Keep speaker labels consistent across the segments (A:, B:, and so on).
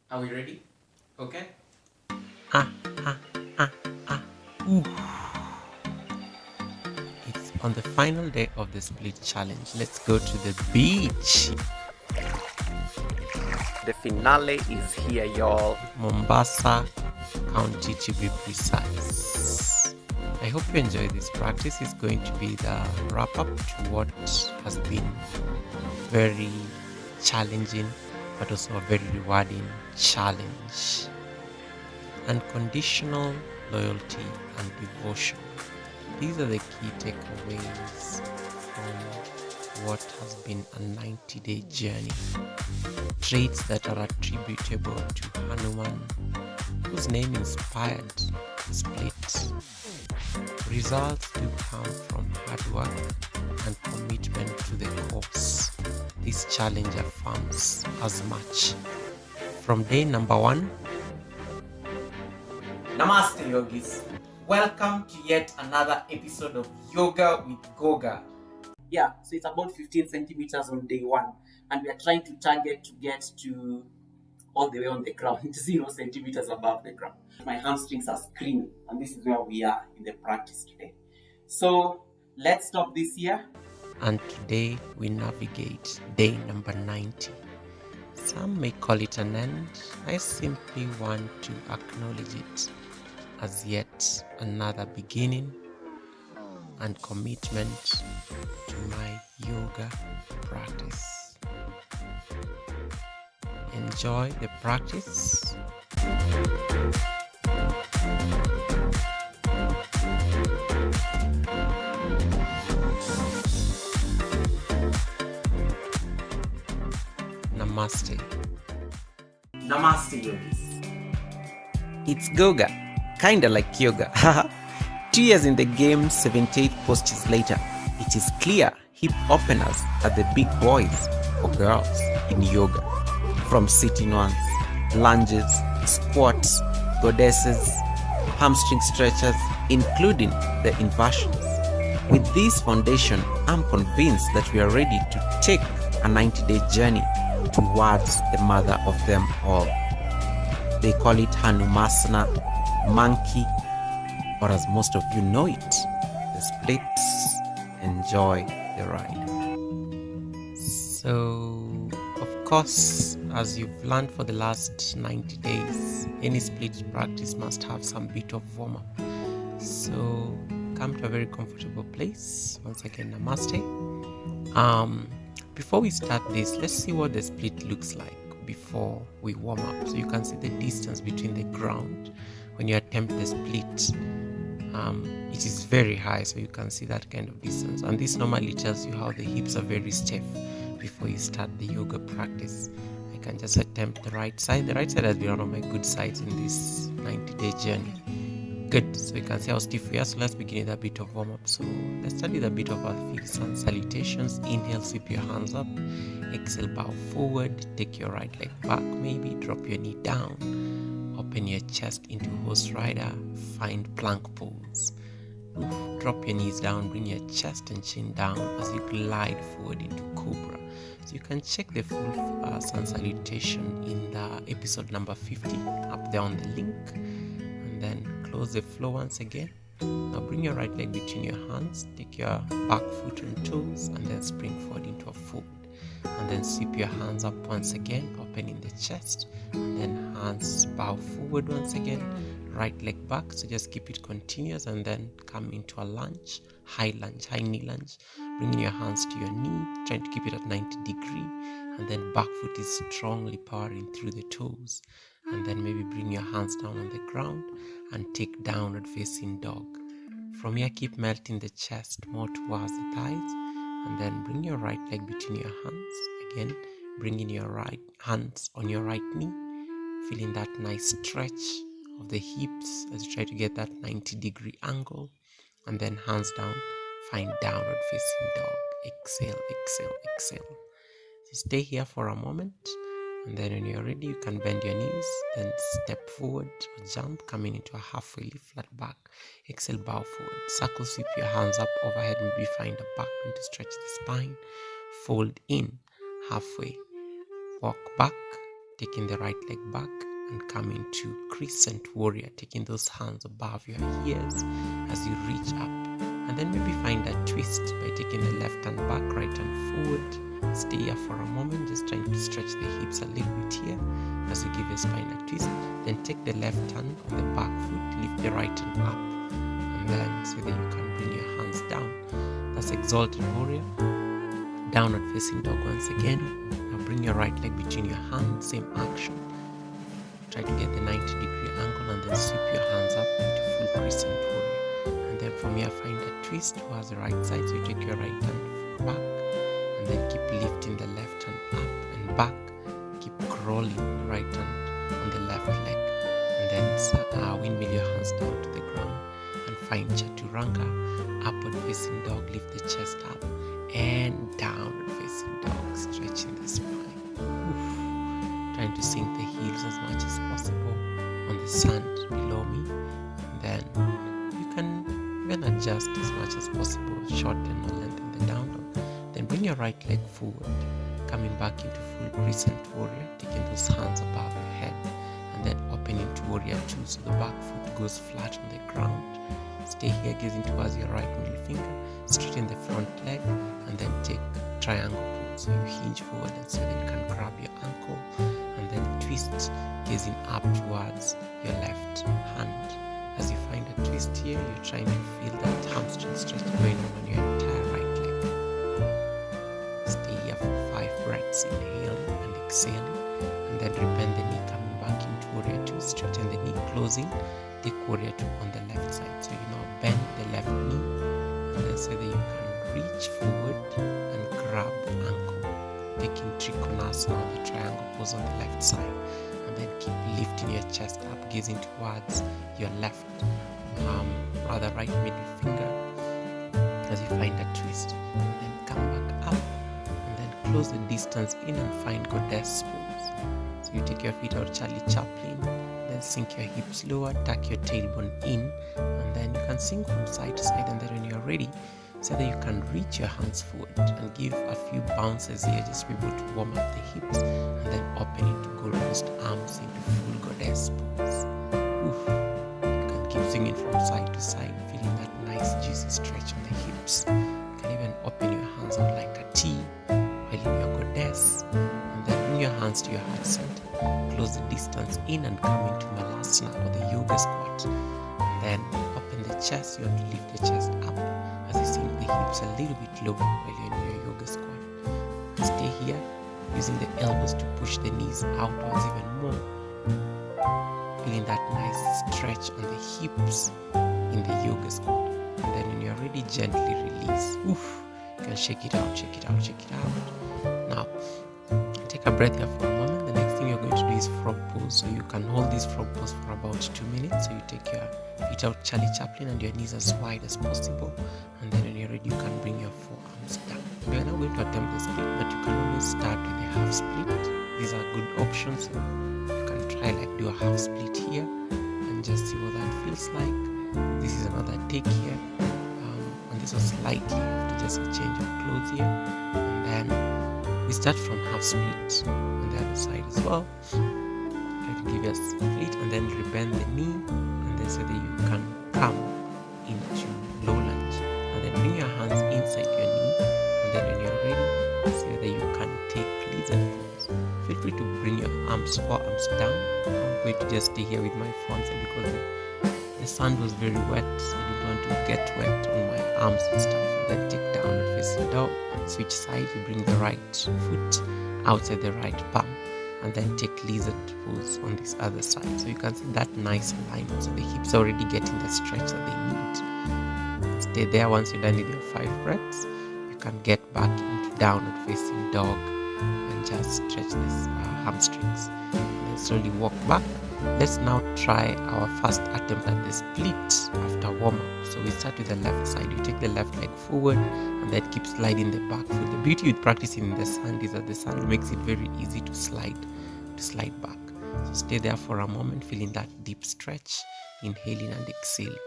A: Are we ready? Okay.
B: Ah, ah, ah, ah. Ooh. It's on the final day of the split challenge. Let's go to the beach.
C: The finale is here, y'all.
B: Mombasa County to be precise. I hope you enjoy this practice. It's going to be the wrap up to what has been very challenging but also a very rewarding challenge. Unconditional loyalty and devotion. These are the key takeaways from what has been a 90-day journey. Traits that are attributable to Hanuman, whose name inspired the split. Results do come from hard work and commitment to the cause. This challenge affirms as much. From day number 1,
A: Namaste, yogis. Welcome to yet another episode of Yoga with Goga. Yeah, so it's about 15 centimeters on day 1, and we are trying to target to get to all the way on the ground, 0 centimeters above the ground. My hamstrings are screaming, and this is where we are in the practice today. So let's stop this here.
B: and today we navigate day number 90. Some may call it an end. I simply want to acknowledge it as yet another beginning and commitment to my yoga practice. Enjoy the practice. Namaste.
A: Namaste, yogis.
C: It's Goga, kinda like yoga. 2 years in the game, 78 postures later, it is clear hip openers are the big boys or girls in yoga. From sitting ones, lunges, squats, goddesses, hamstring stretchers, including the inversions. With this foundation, I'm convinced that we are ready to take a 90-day journey towards the mother of them all. They call it Hanumasana, monkey, or as most of you know it, the splits. Enjoy the ride.
B: So, of course, as you've learned for the last 90 days, any split practice must have some bit of warm up. So, come to a very comfortable place. Once again, namaste. Before we start this, let's see what the split looks like before we warm up. So you can see the distance between the ground when you attempt the split. It is very high, so you can see that kind of distance. And this normally tells you how the hips are very stiff before you start the yoga practice. I can just attempt the right side. The right side has been one of my good sides in this 90-day journey. Good. So you can see how stiff we are. So let's begin with a bit of warm up. So let's start with a bit of our fields and salutations. Inhale, sweep your hands up. Exhale, bow forward. Take your right leg back. Maybe drop your knee down. Open your chest into horse rider. Find plank pose. Drop your knees down. Bring your chest and chin down as you glide forward into cobra. So you can check the full sun salutation in the episode number 50 up there on the link. And then close the floor once again. Now bring your right leg between your hands, take your back foot on toes, and then spring forward into a fold. And then sweep your hands up once again, opening the chest, and then hands bow forward once again, right leg back. So just keep it continuous, and then come into a lunge, high knee lunge, bringing your hands to your knee, trying to keep it at 90 degree, and then back foot is strongly powering through the toes. And then maybe bring your hands down on the ground and take downward facing dog. From here, keep melting the chest more towards the thighs, and then bring your right leg between your hands. Again, bringing your right hands on your right knee, feeling that nice stretch of the hips as you try to get that 90-degree angle, and then hands down, find downward facing dog. Exhale, exhale, exhale. So stay here for a moment. And then when you're ready, you can bend your knees, then step forward or jump, coming into a halfway lift, flat back. Exhale, bow forward. Circle, sweep your hands up overhead, maybe find a back bend to stretch the spine. Fold in, halfway. Walk back, taking the right leg back and come into crescent warrior, taking those hands above your ears as you reach up. And then maybe find a twist by taking the left hand back, right hand forward. Stay here for a moment, just trying to stretch the hips a little bit here as you give your spine a twist. Then take the left hand on the back foot, lift the right hand up, and then so that you can bring your hands down. That's exalted warrior. Downward facing dog once again. Now bring your right leg between your hands, same action. Try to get the 90-degree angle and then sweep your hands up into full crescent warrior. And then from here find a twist towards the right side. So you take your right hand back and then keep lifting the left hand up and back. Keep crawling the right hand on the left leg. And then windmill your hands down to the ground and find chaturanga. Upward facing dog, lift the chest up and downward facing dog, stretching the spine. Trying to sink the heels as much as possible on the sand below me. And then you can even adjust as much as possible, shorten or lengthen the down dog. Then bring your right leg forward, coming back into full crescent warrior, taking those hands above your head, and then opening to warrior 2 so the back foot goes flat on the ground. Stay here gazing towards your right middle finger, straighten the front leg, and then take triangle pose. So you hinge forward and so that you can grab your ankle and then twist, gazing up towards your left hand. As you find a twist here, you're trying to feel that hamstring stretch going on your entire right leg. Stay here for 5 breaths, inhaling and exhaling, and then rebend the knee, coming back into warrior 2, straighten the knee, closing. Take warrior 2 on the left side. So you now bend the left knee and then so that you can reach forward and grab the ankle. Taking trikonasana, the triangle pose on the left side, and then keep lifting your chest up, gazing towards your left, right middle finger as you find a twist. And then come back up and then close the distance in and find goddess pose. So you take your feet out Charlie Chaplin, then sink your hips lower, tuck your tailbone in, and then you can sink from side to side. And then when you're ready, so that you can reach your hands forward and give a few bounces here, just be able to warm up the hips, and then open into Gold Coast arms into full goddess pose. You can keep swinging from side to side, feeling that nice juicy stretch on the hips. You can even open your hands out like a T while in your goddess, and then bring your hands to your heart center, close the distance in and come into Malasana or the yoga squat. And then open the chest. You have to lift the chest up as you sink the hips a little bit lower while you're in your yoga squat. Stay here using the elbows to push the knees outwards even more, feeling that nice stretch on the hips in the yoga squat. And then when you're ready, gently release. You can shake it out, shake it out, shake it out. Now take a breath here for a moment. The next thing you're going to do is frog pose. So you can hold this frog pose for about 2 minutes. So you take your feet out Charlie Chaplin and your knees as wide as possible, and then when you're ready, you can bring your forearms down. We are now going to attempt the split, but you can always start with a half split. These are good options. You can try like do a half split here and just see what that feels like. This is another take here, and this was slightly after just a change of clothes here. And then we start from half split on the other side as well. Try to give a split and then rebend the knee, and then so that you can come into low lunge, and then bring your hands inside your knee, and then when you're ready, so that you can take lizard pose. Feel free to bring your forearms down. I'm going to just stay here with my forearms because the sand was very wet, so I didn't want to get wet on my arms and stuff. And then take downward facing dog, switch sides. You bring the right foot outside the right palm, and then take lizard pose on this other side. So you can see that nice alignment. So the hips are already getting the stretch that they need. Stay there. Once you're done with your 5 breaths, you can get back into downward facing dog and just stretch this hamstrings. And then slowly walk back. Let's now try our first attempt at the split after warm up. So we start with the left side. You take the left leg forward and then keep sliding the back foot. The beauty with practicing in the sand is that the sand makes it very easy to slide back. So stay there for a moment, feeling that deep stretch, inhaling and exhaling.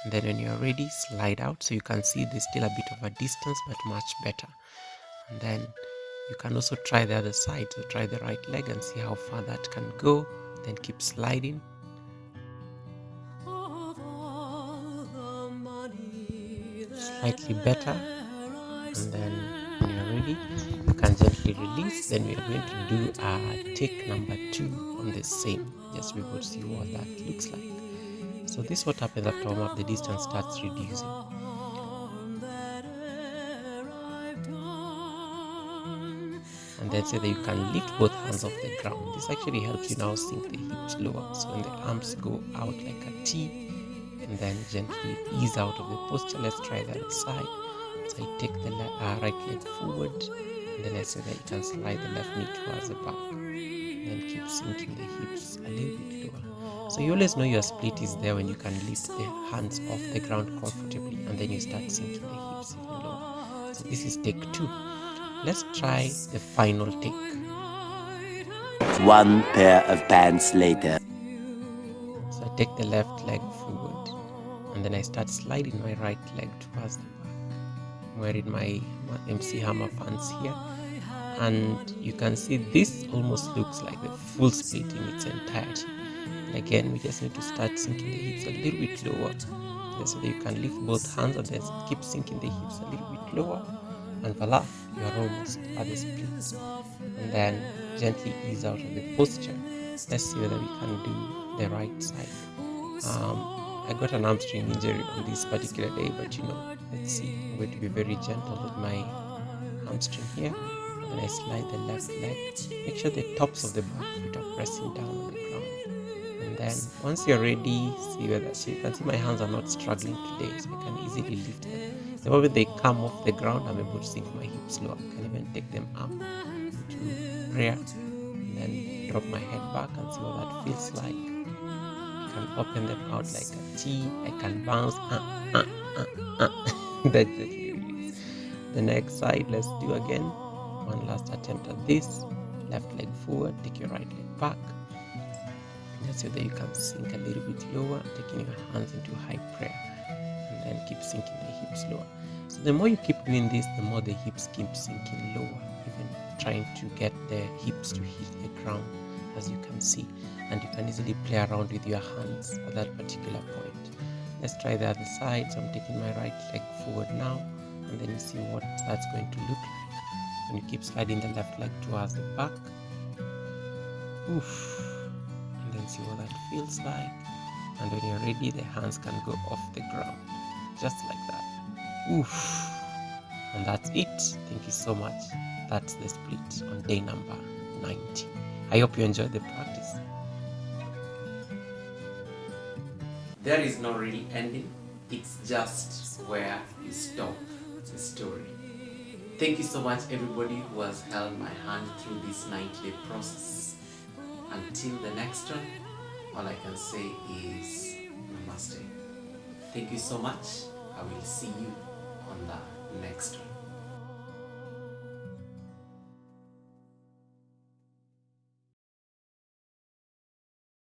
B: And then when you're ready, slide out. So you can see there's still a bit of a distance, but much better. And then You can also try the other side, so try the right leg and see how far that can go, then keep sliding. Slightly better, and then when you're ready, you can gently release. Then we are going to do take number 2 on the same, just to be able to see what that looks like. So this is what happens after warm up. The distance starts reducing. And then say that you can lift both hands off the ground. This actually helps you now sink the hips lower. So when the arms go out like a T, and then gently ease out of the posture. Let's try the other side. So I take the right leg forward, and then I say that you can slide the left knee towards the back. Then keep sinking the hips a little bit lower. So you always know your split is there when you can lift the hands off the ground comfortably, and then you start sinking the hips even lower. So this is take 2. Let's try the final take.
D: One pair of pants later.
B: So I take the left leg forward, and then I start sliding my right leg towards the back. I'm wearing my MC Hammer pants here, and you can see this almost looks like the full split in its entirety. And again, we just need to start sinking the hips a little bit lower, so that you can lift both hands and then keep sinking the hips a little bit lower, and voila, you are almost at the split. And then gently ease out of the posture. Let's see whether we can do the right side. I got an hamstring injury on this particular day, but let's see. I'm going to be very gentle with my hamstring here. And then I slide the left leg. Make sure the tops of the back foot are pressing down on the ground. And then once you're ready, see whether, so you can see my hands are not struggling today, so I can easily lift them. The moment they come off the ground, I'm able to sink my hips lower. I can even take them up into prayer, and then drop my head back and see what that feels like. I can open them out like a T. I can bounce. That's it. Release. The next side, let's do again. One last attempt at this. Left leg forward, take your right leg back. Let's see that you can sink a little bit lower, taking your hands into high prayer, and then keep sinking the hips lower. So the more you keep doing this, the more the hips keep sinking lower, even trying to get the hips to hit the ground, as you can see. And you can easily play around with your hands at that particular point. Let's try the other side. So I'm taking my right leg forward now, and then you see what that's going to look like. When you keep sliding the left leg towards the back. Oof. And then see what that feels like. And when you're ready, the hands can go off the ground. Just like that. Oof. And that's it. Thank you so much. That's the split on day number 90. I hope you enjoyed the practice.
A: There is no real ending. It's just where you stop the story. Thank you so much, everybody who has held my hand through this 90-day process. Until the next one, all I can say is namaste. Thank you so much. I will see you on the next one.